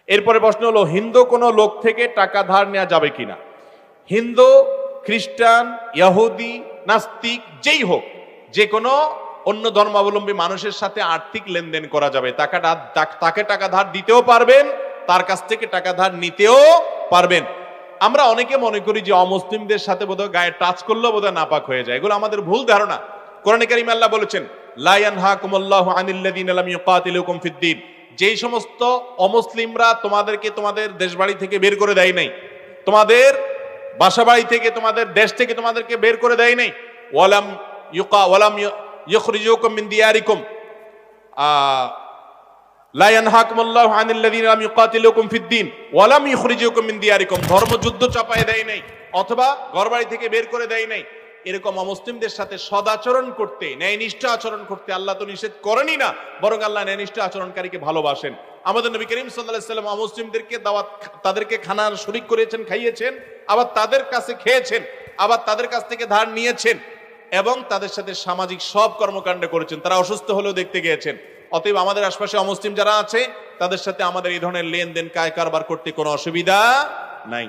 এরপরে প্রশ্ন হলো, হিন্দু কোনো লোক থেকে টাকা ধার নেওয়া যাবে কিনা? হিন্দু, খ্রিস্টান, ইহুদি, নাস্তিক যেই হোক, যে কোনো অন্য ধর্মাবলম্বী মানুষের সাথে আর্থিক লেনদেন করা যাবে। তাকে টাকা ধার দিতেও পারবেন, তার কাছ থেকে টাকা ধার নিতেও পারবেন। আমরা অনেকে মনে করি যে অমুসলিমদের সাথে বোধহয় গায়ে টাচ করলেও বোধহয় নাপাক হয়ে যায়। এগুলো আমাদের ভুল ধারণা। কোরআনে কারীমে আল্লাহ বলেছেন, লা ইয়ানহাকুমুল্লাহু আনিল্লাযীনা লাম ইউকাতিলুকুম ফিদ-দীন, যেই সমস্ত অমুসলিমরা তোমাদেরকে তোমাদের দেশবাড়ি থেকে বের করে দেয় নাই, তোমাদের বাসাবাড়ি থেকে, তোমাদের দেশ থেকে তোমাদেরকে বের করে দেয় নাই, ওয়ালাম ইউখরিজুকুম মিন দিয়ারিকুম, লা ইয়ানহাকুমুল্লাহু আনিল্লাযীনা লাম ইউকাতিলুকুম ফিদ-দীন ওয়া লাম ইউখরিজুকুম মিন দিয়ারিকুম, ধর্মযুদ্ধ চাপায় দেয় নাই অথবা ঘরবাড়ি থেকে বের করে দেয় নাই। এরকম অমুসলিমদের সাথে সদাচরণ করতে, ন্যায়নিষ্ঠ আচরণ করতে আল্লাহ তো নিষেধ করেনই না, বরং আল্লাহ ন্যায়নিষ্ঠ আচরণকারীকে ভালোবাসেন। আমাদের নবী করিম সাল্লাল্লাহু আলাইহি ওয়াসাল্লাম অমুসলিমদেরকে দাওয়াত, তাদেরকে খানার শরীক করেছেন, খাইয়েছেন, আবার তাদের কাছে খেয়েছেন, আবার তাদের কাছ থেকে ধার নিয়েছেন এবং তাদের সাথে সামাজিক সব কর্মকাণ্ড করেছেন। তারা অসুস্থ হলেও দেখতে গিয়েছেন। অতএব আমাদের আশপাশে অমুসলিম যারা আছে তাদের সাথে আমাদের এই ধরনের লেনদেন, কারবার করতে কোনো অসুবিধা নাই।